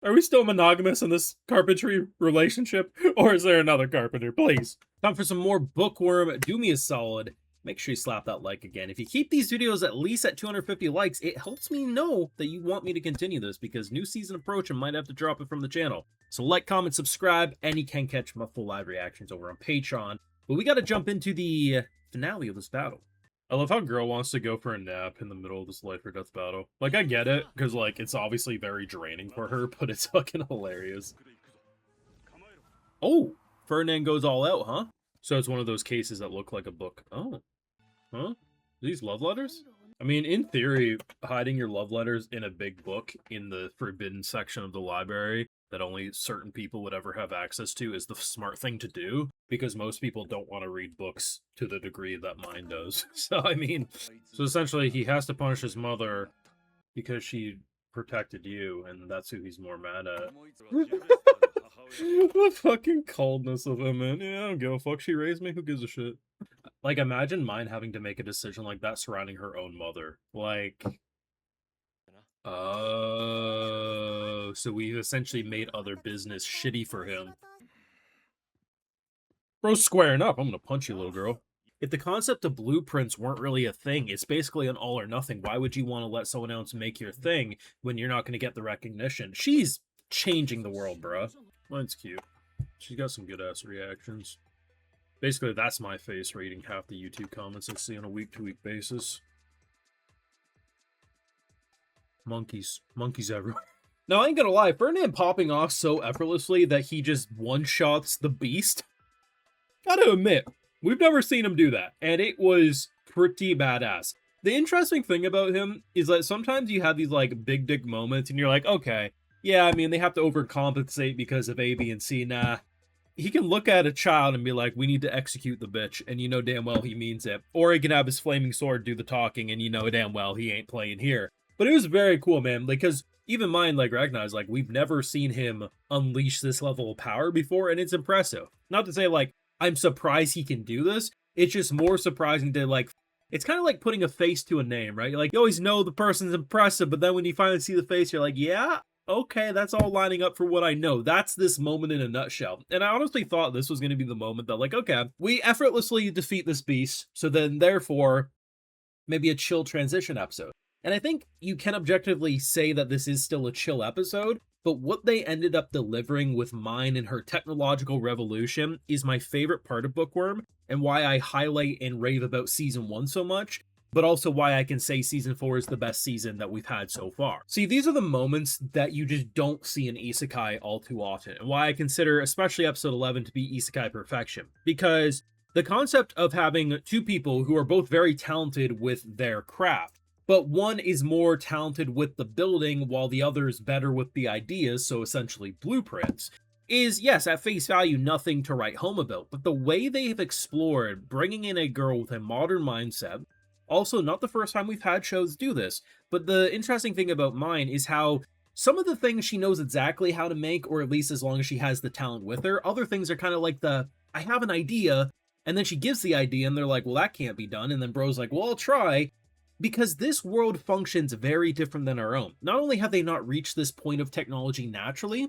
Are we still monogamous in this carpentry relationship? Or is there another carpenter? Please. Time for some more Bookworm. Do me a solid. Make sure you slap that like again. If you keep these videos at least at 250 likes, it helps me know that you want me to continue this, because new season approach, I might have to drop it from the channel. So like, comment, subscribe, and you can catch my full live reactions over on Patreon. But we got to jump into the finale of this battle. I love how girl wants to go for a nap in the middle of this life or death battle. Like, I get it, because, like, it's obviously very draining for her, but it's fucking hilarious. Oh, Ferdinand goes all out, huh? So it's one of those cases that look like a book. Oh, huh? These love letters? I mean, in theory, hiding your love letters in a big book in the forbidden section of the library that only certain people would ever have access to is the smart thing to do, because most people don't want to read books to the degree that Myne does. So, I mean, so essentially he has to punish his mother because she protected you, and that's who he's more mad at. The fucking coldness of him, man. Yeah, I don't give a fuck. She raised me. Who gives a shit? Like, imagine Myne having to make a decision like that surrounding her own mother. Like, oh, so we've essentially made other business shitty for him. Bro's squaring up. I'm gonna punch you, little girl. If the concept of blueprints weren't really a thing, it's basically an all or nothing. Why would you want to let someone else make your thing when you're not going to get the recognition? She's changing the world, bruh. Mine's cute. She's got some good-ass reactions. Basically, that's my face reading half the YouTube comments I see on a week-to-week basis. Monkeys. Monkeys everywhere. Now, I ain't gonna lie, Ferdinand popping off so effortlessly that he just one-shots the beast. Gotta admit, we've never seen him do that, and it was pretty badass. The interesting thing about him is that sometimes you have these, like, big dick moments, and you're like, okay, yeah, I mean, they have to overcompensate because of A, B, and C. Nah, he can look at a child and be like, we need to execute the bitch, and you know damn well he means it. Or he can have his flaming sword do the talking, and you know damn well he ain't playing here. But it was very cool, man, because even Myne, like, recognized, like, we've never seen him unleash this level of power before, and it's impressive. Not to say, like, I'm surprised he can do this. It's just more surprising to, like, it's kind of like putting a face to a name, right? Like, you always know the person's impressive, but then when you finally see the face, you're like, yeah, okay, that's all lining up for what I know. That's this moment in a nutshell. And I honestly thought this was going to be the moment that, like, okay, we effortlessly defeat this beast, so then, therefore, maybe a chill transition episode. And I think you can objectively say that this is still a chill episode, but what they ended up delivering with Myne and her technological revolution is my favorite part of Bookworm, and why I highlight and rave about Season 1 so much, but also why I can say Season 4 is the best season that we've had so far. See, these are the moments that you just don't see in Isekai all too often, and why I consider especially Episode 11 to be Isekai perfection. Because the concept of having two people who are both very talented with their craft, but one is more talented with the building while the other is better with the ideas, so essentially blueprints, is, yes, at face value, nothing to write home about. But the way they have explored bringing in a girl with a modern mindset, also not the first time we've had shows do this, but the interesting thing about Myne is how some of the things she knows exactly how to make, or at least as long as she has the talent with her. Other things are kind of like the, I have an idea, and then she gives the idea, and they're like, well, that can't be done, and then bro's like, well, I'll try. Because this world functions very different than our own. Not only have they not reached this point of technology naturally,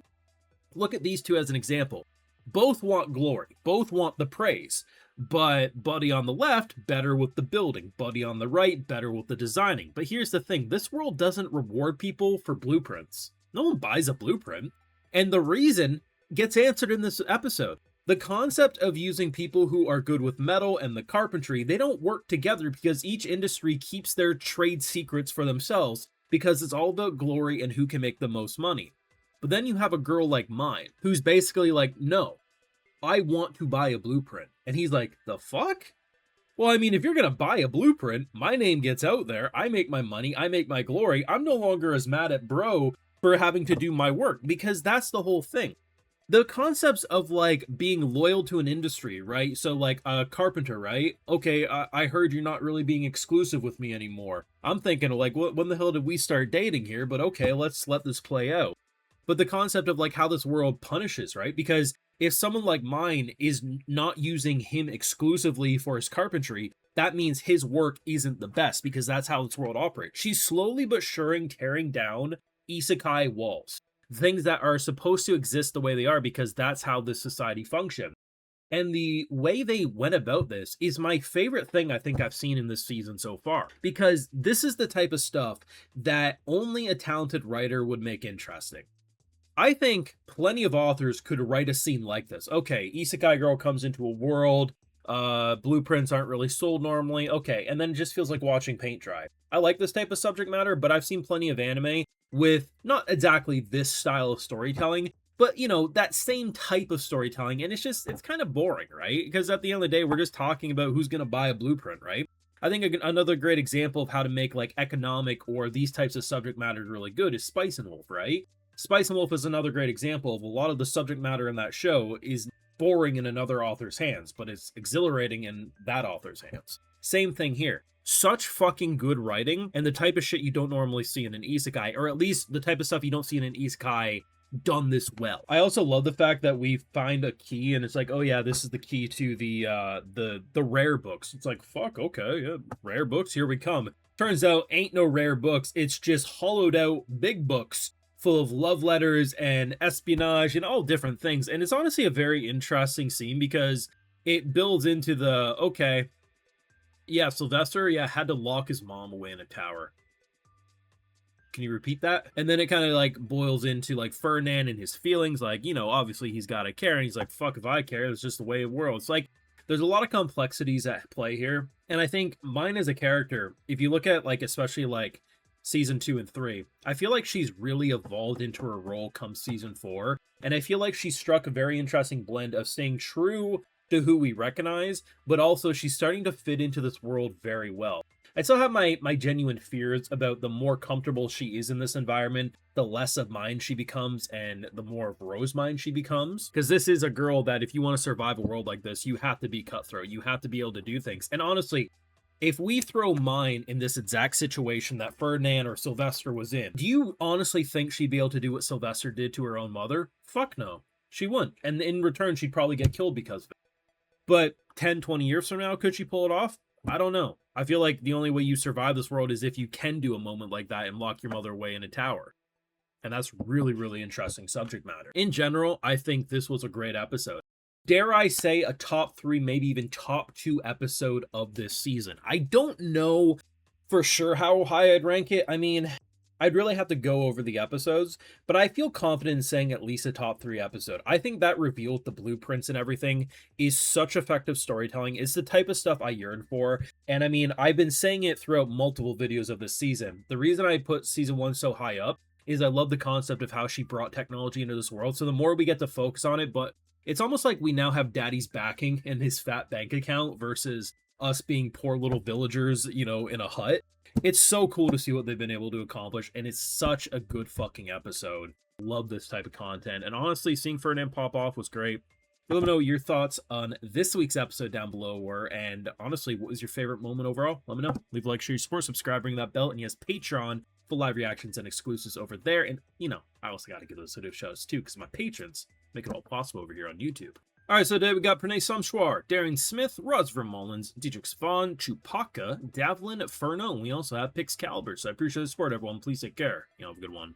look at these two as an example. Both want glory, both want the praise, but Buddy on the left, better with the building, Buddy on the right, better with the designing. But here's the thing, this world doesn't reward people for blueprints. No one buys a blueprint. And the reason gets answered in this episode. The concept of using people who are good with metal and the carpentry, they don't work together because each industry keeps their trade secrets for themselves because it's all about glory and who can make the most money. But then you have a girl like Myne, who's basically like, no, I want to buy a blueprint. And he's like, the fuck? Well, I mean, if you're going to buy a blueprint, my name gets out there, I make my money, I make my glory, I'm no longer as mad at bro for having to do my work, because that's the whole thing. The concepts of, like, being loyal to an industry, right? So, like, a carpenter, right? Okay, I heard you're not really being exclusive with me anymore. I'm thinking, like, when the hell did we start dating here? But okay, let's let this play out. But the concept of, like, how this world punishes, right? Because if someone like Myne is not using him exclusively for his carpentry, that means his work isn't the best, because that's how this world operates. She's slowly but surely tearing down isekai walls. things that are supposed to exist the way they are because that's how this society functions. And the way they went about this is my favorite thing I think I've seen in this season so far. Because this is the type of stuff that only a talented writer would make interesting. I think plenty of authors could write a scene like this. Okay, Isekai girl comes into a world, blueprints aren't really sold normally. Okay, and then it just feels like watching paint dry. I like this type of subject matter, but I've seen plenty of anime with not exactly this style of storytelling, but that same type of storytelling, and it's kind of boring, right? Because at the end of the day, we're just talking about who's going to buy a blueprint, right? I think another great example of how to make like economic or these types of subject matters really good is Spice and Wolf, right? Spice and Wolf is another great example of a lot of the subject matter in that show is boring in another author's hands, but it's exhilarating in that author's hands. Same thing here. Such fucking good writing and the type of shit you don't normally see in an isekai, or at least the type of stuff you don't see in an isekai done this well. I also love the fact that we find a key and it's like, oh yeah, this is the key to the rare books. It's like, fuck, okay, yeah, rare books, here we come. Turns out ain't no rare books, it's just hollowed out big books full of love letters and espionage and all different things. And it's honestly a very interesting scene because it builds into the, okay, yeah, Sylvester, yeah, had to lock his mom away in a tower. Can you repeat that? And then it kind of like boils into like Ferdinand and his feelings. Like, obviously he's got to care. And he's like, fuck if I care. It's just the way of the world. It's like, there's a lot of complexities at play here. And I think Myne as a character, if you look at like, especially like season 2 and 3, I feel like she's really evolved into her role come season 4. And I feel like she struck a very interesting blend of staying true to who we recognize, but also she's starting to fit into this world very well. I still have my genuine fears about the more comfortable she is in this environment, the less of Myne she becomes, and the more of Rose Myne she becomes. Because this is a girl that if you want to survive a world like this, you have to be cutthroat. You have to be able to do things. And honestly, if we throw Myne in this exact situation that Ferdinand or Sylvester was in, do you honestly think she'd be able to do what Sylvester did to her own mother? Fuck no. She wouldn't. And in return, she'd probably get killed because of it. But 10, 20 years from now, could she pull it off? I don't know. I feel like the only way you survive this world is if you can do a moment like that and lock your mother away in a tower. And that's really, really interesting subject matter. In general, I think this was a great episode. Dare I say a top 3, maybe even top 2 episode of this season. I don't know for sure how high I'd rank it. I mean, I'd really have to go over the episodes, but I feel confident in saying at least a top 3 episode. I think that reveal with the blueprints and everything is such effective storytelling. It's the type of stuff I yearn for. And I mean, I've been saying it throughout multiple videos of this season. The reason I put season 1 so high up is I love the concept of how she brought technology into this world. So the more we get to focus on it, but it's almost like we now have daddy's backing in his fat bank account versus us being poor little villagers, in a hut. It's so cool to see what they've been able to accomplish, and it's such a good fucking episode. Love this type of content, and honestly, seeing Ferdinand pop off was great. Let me know what your thoughts on this week's episode down below were, and honestly, what was your favorite moment overall? Let me know. Leave a like, share your support, subscribe, ring that bell, and yes, Patreon for live reactions and exclusives over there. And, I also got to give those sort of shows too, because my patrons make it all possible over here on YouTube. Alright, so today we got Pranay Samshwar, Darren Smith, Rosver Mullins, Dietrich Svan, Chupacca, Davlin, Ferno, and we also have Pix Caliber. So I appreciate the support, everyone. Please take care. Have a good one.